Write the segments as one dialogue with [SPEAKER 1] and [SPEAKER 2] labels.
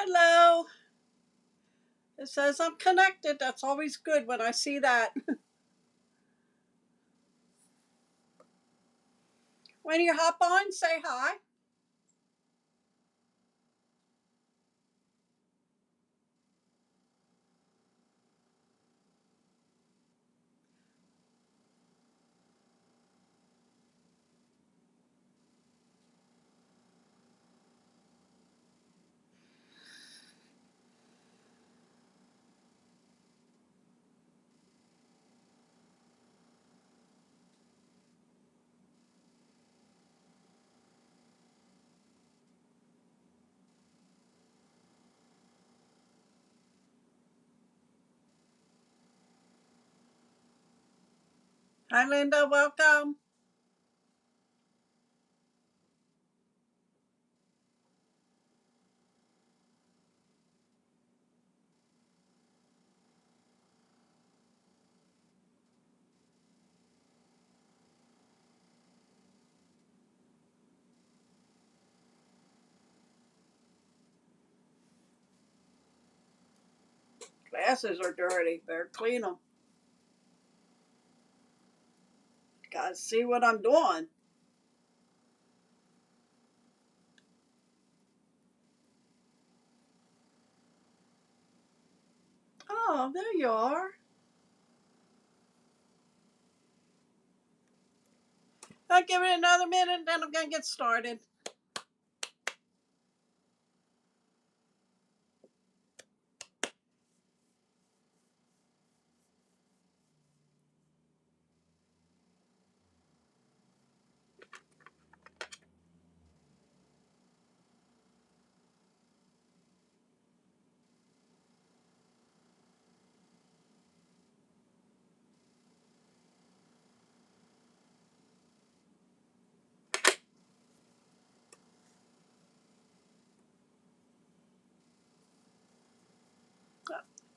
[SPEAKER 1] Hello. It says I'm connected. That's always good when I see that. When you hop on, say hi. Hi, Linda. Welcome. Glasses are dirty. Better clean them. Gotta see what I'm doing. Oh, there you are. I'll give it another minute, then I'm gonna get started.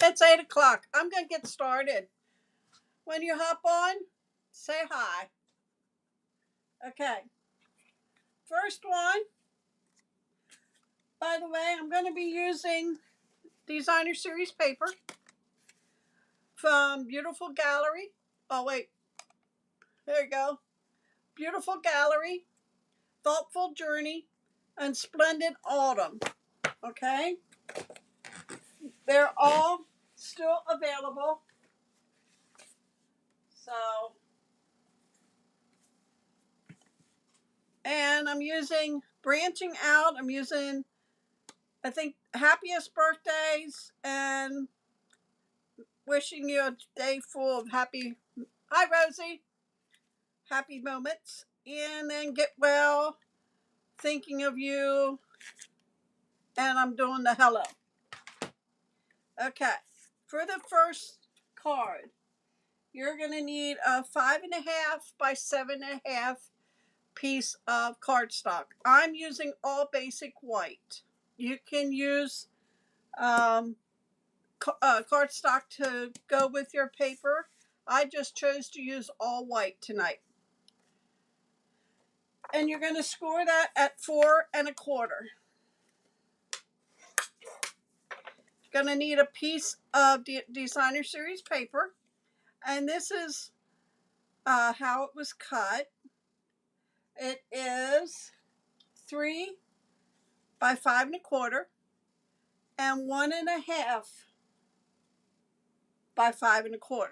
[SPEAKER 1] It's 8 o'clock. I'm gonna get started. When you hop on, say hi. Okay. First one. By the way, I'm gonna be using Designer Series paper from Beautiful Gallery. Oh wait, there you go. Beautiful Gallery, Thoughtful Journey, and Splendid Autumn. Okay, they're all still available. So, and I'm using branching out. I'm using, I think, happiest birthdays and wishing you a day full of happy. Hi, Rosie. Happy moments, and then get well. Thinking of you, and I'm doing the hello. Okay, for the first card, you're going to need a 5.5 by 7.5 piece of cardstock. I'm using all basic white. You can use um, cardstock to go with your paper. I just chose to use all white tonight. And you're going to score that at 4.25. Going to need a piece of Designer Series paper. And this is how it was cut. It is 3 by 5.25 and 1.5 by 5.25.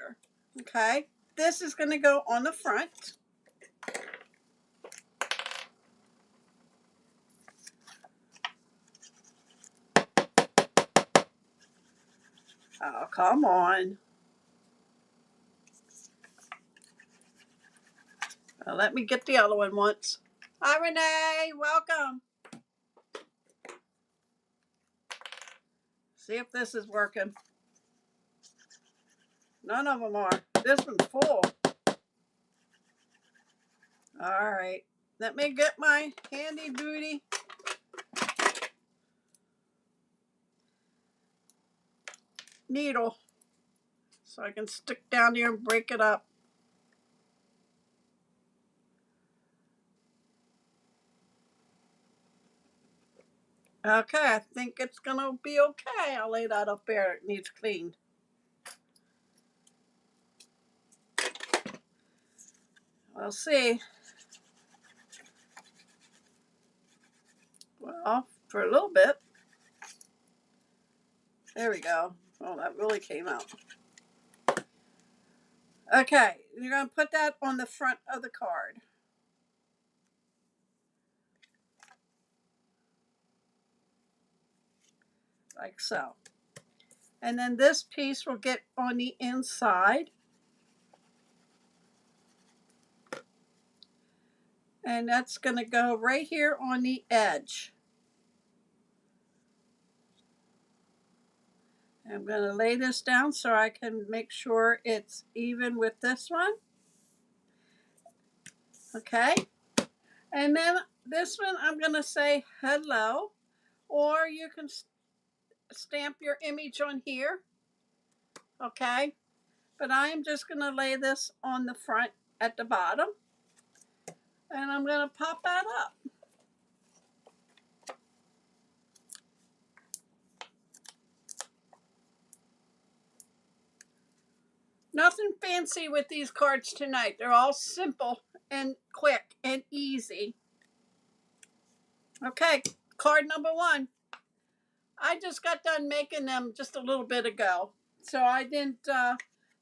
[SPEAKER 1] Okay, this is going to go on the front. Oh, come on. Let me get the other one once. Hi, Renee. Welcome. See if this is working. None of them are. This one's full. All right. Let me get my handy duty needle so I can stick down here and break it up. Okay, I think it's gonna be okay. I'll lay that up there. It needs cleaned. We'll see. Well, for a little bit. There we go. Oh, that really came out. Okay, you're going to put that on the front of the card. Like so. And then this piece will get on the inside. And that's going to go right here on the edge. I'm going to lay this down so I can make sure it's even with this one. Okay. And then this one, I'm going to say hello. Or you can stamp your image on here. Okay. But I'm just going to lay this on the front at the bottom. And I'm going to pop that up. Nothing fancy with these cards tonight. They're all simple and quick and easy. Okay, card number 1. I just got done making them just a little bit ago, so I didn't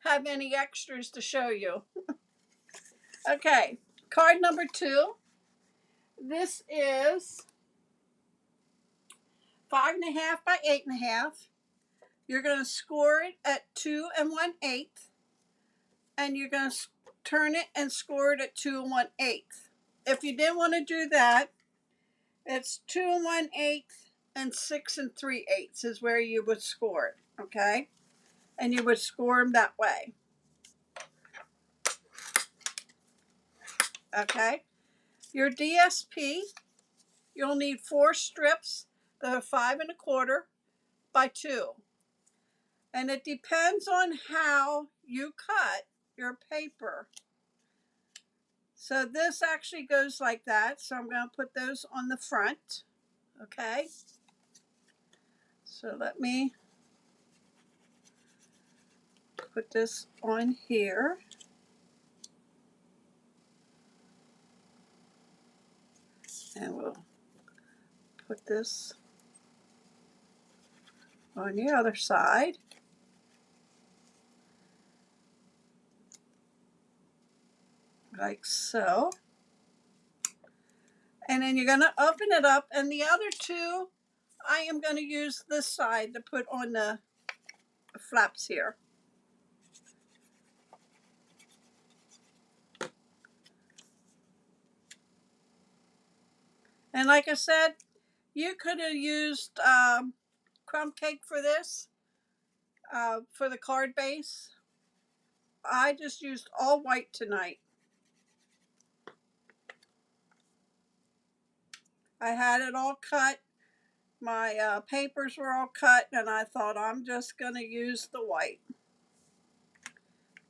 [SPEAKER 1] have any extras to show you. Okay, card number 2. This is 5.5 by 8.5. You're going to score it at 2 1/8, and you're going to turn it and score it at 2 1/8. If you didn't want to do that, it's 2 1/8 and 6 3/8 is where you would score it, okay? And you would score them that way, okay? Your DSP, you'll need 4 strips that are 5 1/4 by 2. And it depends on how you cut your paper. So this actually goes like that. So I'm going to put those on the front, okay? So let me put this on here. And we'll put this on the other side. Like so. And then you're going to open it up, and the other 2, I am going to use this side to put on the flaps here. And like I said, you could have used crumb cake for this, for the card base. I just used all white tonight. I had it all cut. My papers were all cut, and I thought I'm just going to use the white.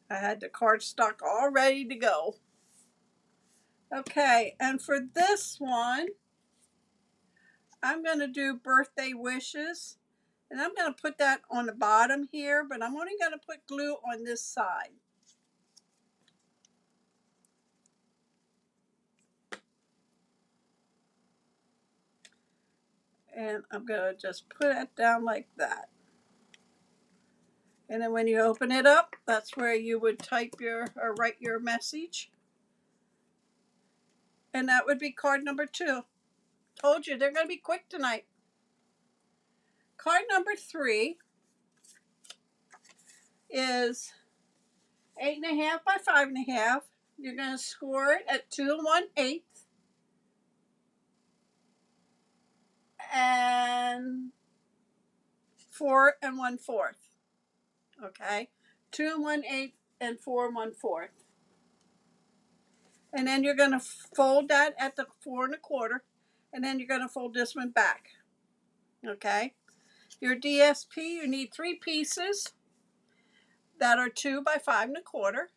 [SPEAKER 1] I had the cardstock all ready to go. Okay, and for this one, I'm going to do birthday wishes. And I'm going to put that on the bottom here, but I'm only going to put glue on this side. And I'm going to just put it down like that. And then when you open it up, that's where you would type your or write your message. And that would be card number 2. Told you they're going to be quick tonight. Card number 3 is 8.5 by 5.5. You're going to score it at 2 1/8 and 4 1/4. Okay, 2 1/8 and 4 1/4. And then you're going to fold that at the 4 1/4, and then you're going to fold this one back. Okay, your DSP, you need 3 pieces that are 2 by 5 1/4,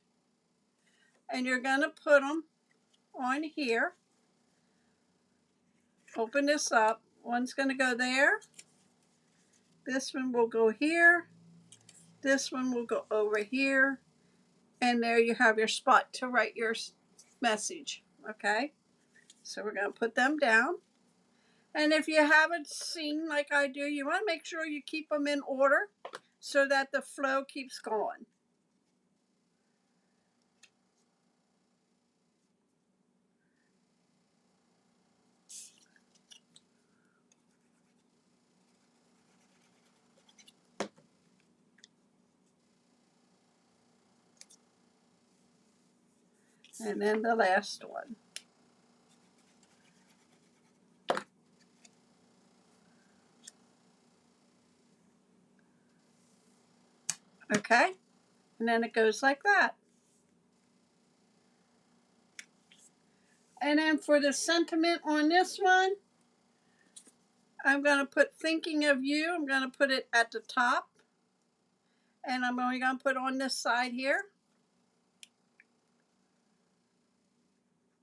[SPEAKER 1] and you're going to put them on here. Open this up, One's going to go there. This one will go here. This one will go over here. And there you have your spot to write your message. Okay? So we're going to put them down. And if you haven't seen like I do, you want to make sure you keep them in order so that the flow keeps going. And then the last one. Okay? And then it goes like that. And then for the sentiment on this one, I'm going to put thinking of you. I'm going to put it at the top. And I'm only going to put on this side here.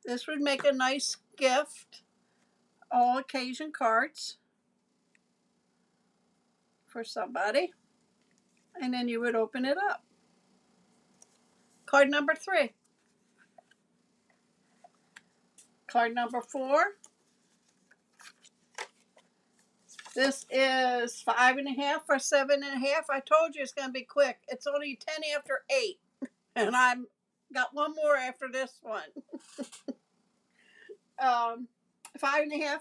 [SPEAKER 1] This would make a nice gift. All occasion cards for somebody. And then you would open it up. Card number 3. Card number 4. This is 5.5 or 7.5. I told you it's going to be quick. It's only 10 after 8. And I've got one more after this one. 5.5.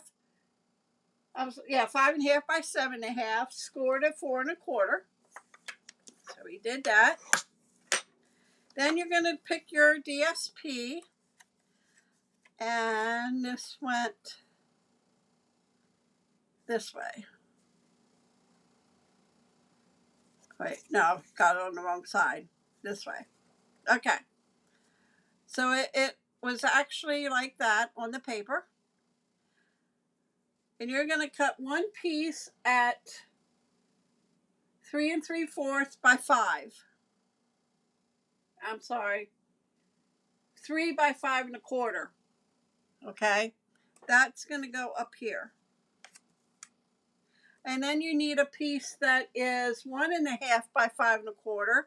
[SPEAKER 1] 5.5 by 7.5. Scored at 4.25. So we did that. Then you're going to pick your DSP. And this went this way. Wait, no, got it on the wrong side. This way. Okay. So it was actually like that on the paper. And you're going to cut one piece at 3 3/4 by 5. I'm sorry. 3 by 5.25. Okay. That's going to go up here. And then you need a piece that is 1.5 by 5.25.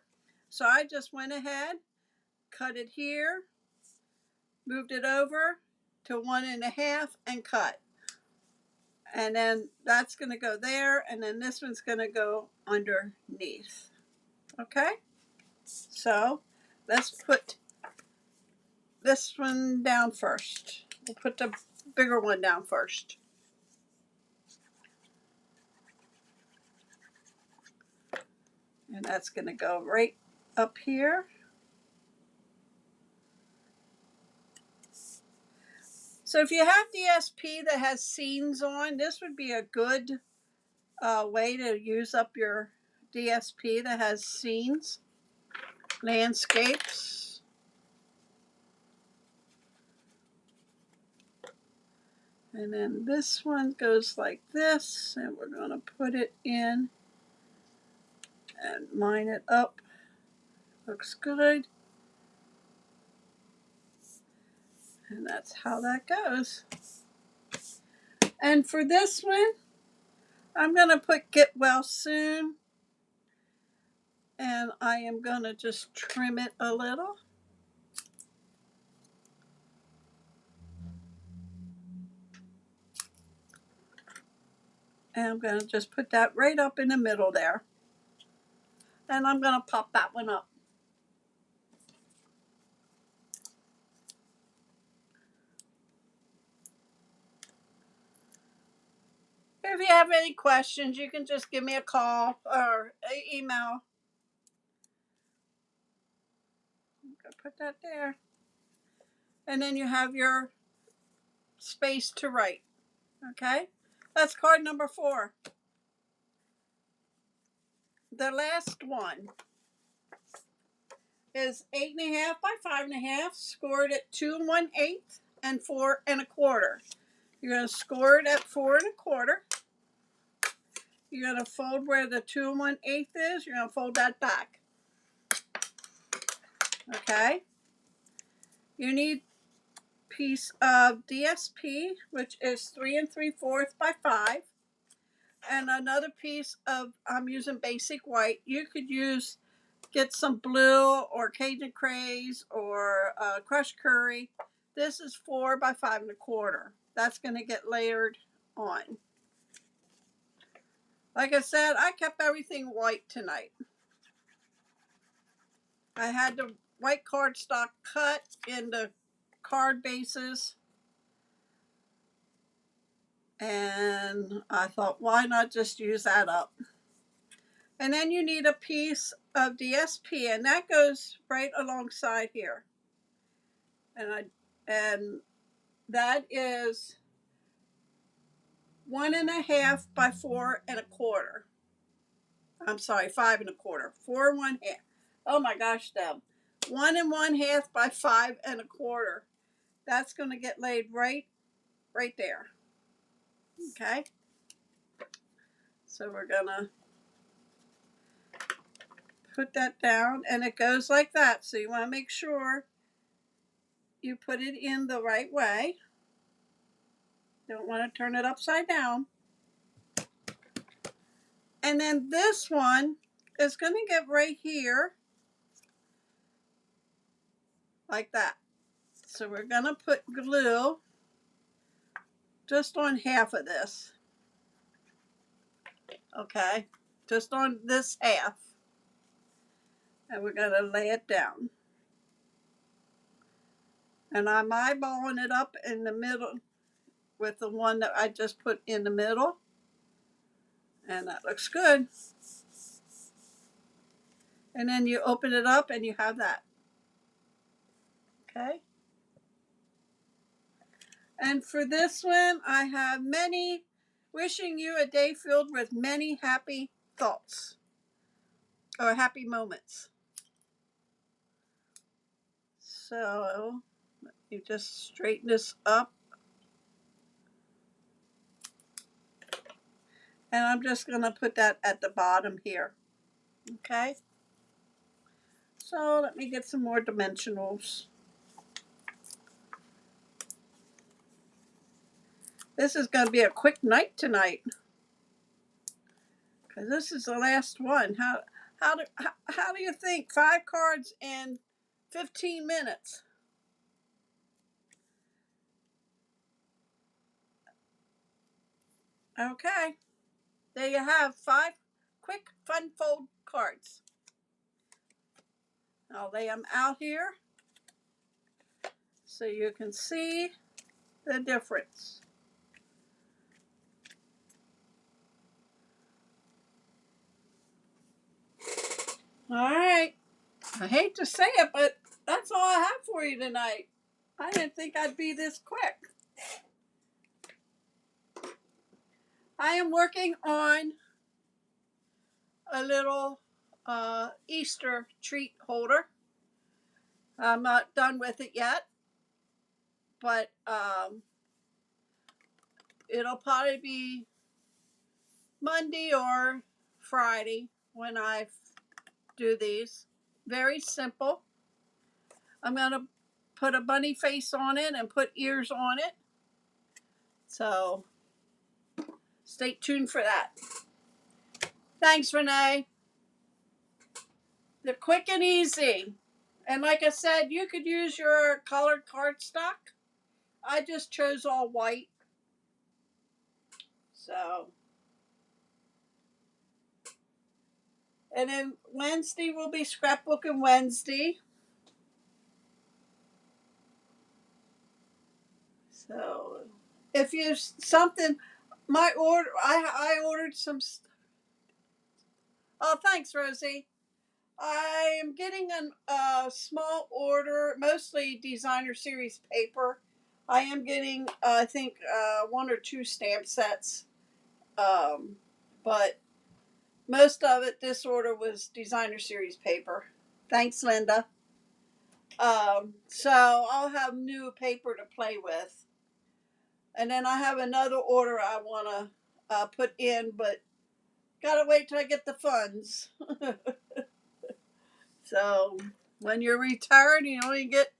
[SPEAKER 1] So I just went ahead, cut it here, moved it over to 1.5 and cut. And then that's going to go there, and then this one's going to go underneath. Okay? So let's put this one down first. We'll put the bigger one down first. And that's going to go right up here. So if you have DSP that has scenes on, this would be a good way to use up your DSP that has scenes, landscapes. And then this one goes like this, and we're going to put it in and line it up. Looks good. And that's how that goes. And for this one, I'm going to put get well soon. And I am going to just trim it a little. And I'm going to just put that right up in the middle there. And I'm going to pop that one up. If you have any questions, you can just give me a call or an email. I'm going to put that there. And then you have your space to write. Okay? That's card number 4. The last one is 8.5 by 5.5, scored at 2 1/8 and 4 1/4. You're going to score it at 4 1/4. You're going to fold where the 2 1/8 is. You're going to fold that back. Okay? You need piece of DSP, which is 3 3/4 by 5, and another piece of, I'm using basic white. You could get some blue or Cajun Craze or crushed curry. This is 4 by 5 1/4. That's going to get layered on. Like I said, I kept everything white tonight. I had the white cardstock cut into card bases. And I thought, why not just use that up? And then you need a piece of DSP, and that goes right alongside here. And that is 1 1/2 by 4 1/4. I'm sorry, 5 1/4. 4 1/2. Oh my gosh, Deb. 1 1/2 by 5 1/4. That's going to get laid right there. Okay. So we're gonna put that down, and it goes like that. So you want to make sure you put it in the right way. Don't want to turn it upside down. And then this one is going to get right here like that. So we're going to put glue just on half of this. Okay, just on this half. And we're going to lay it down. And I'm eyeballing it up in the middle with the one that I just put in the middle. And that looks good. And then you open it up and you have that. Okay. And for this one, I have many, wishing you a day filled with many happy thoughts or happy moments. So you just straighten this up. And I'm just going to put that at the bottom here. Okay. So let me get some more dimensionals. This is going to be a quick night tonight, because this is the last one. How do you think 5 cards in 15 minutes? Okay, there you have 5 quick fun fold cards. I'll lay them out here so you can see the difference. All right, I hate to say it, but that's all I have for you tonight. I didn't think I'd be this quick. I am working on a little Easter treat holder. I'm not done with it yet, but it'll probably be Monday or Friday when I do these. Very simple. I'm going to put a bunny face on it and put ears on it. So stay tuned for that. Thanks, Renee. They're quick and easy. And like I said, you could use your colored cardstock. I just chose all white. So, and then Wednesday will be scrapbooking Wednesday. So, if you something, my order, I ordered some. Oh, thanks, Rosie. I am getting a small order, mostly designer series paper. I am getting, I think, 1 or 2 stamp sets, but most of it, this order was designer series paper. Thanks, Linda. So I'll have new paper to play with. And then I have another order I want to put in, but gotta wait till I get the funds. So when you're retired, you only get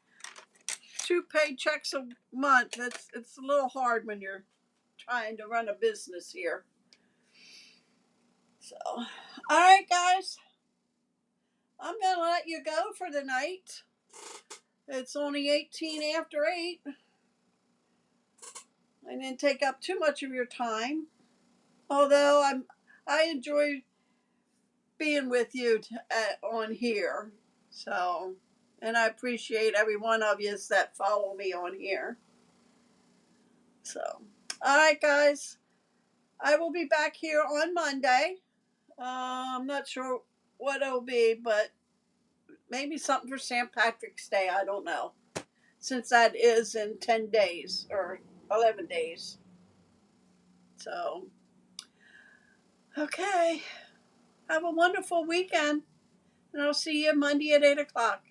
[SPEAKER 1] 2 paychecks a month. It's a little hard when you're trying to run a business here. So, all right, guys, I'm gonna let you go for the night. It's only 18 after 8. I didn't take up too much of your time, although I enjoy being with you on here. So, and I appreciate every one of you that follow me on here. So, all right, guys, I will be back here on Monday. I'm not sure what it'll be, but maybe something for St. Patrick's Day. I don't know, since that is in 10 days or 11 days. So, okay. Have a wonderful weekend, and I'll see you Monday at 8 o'clock.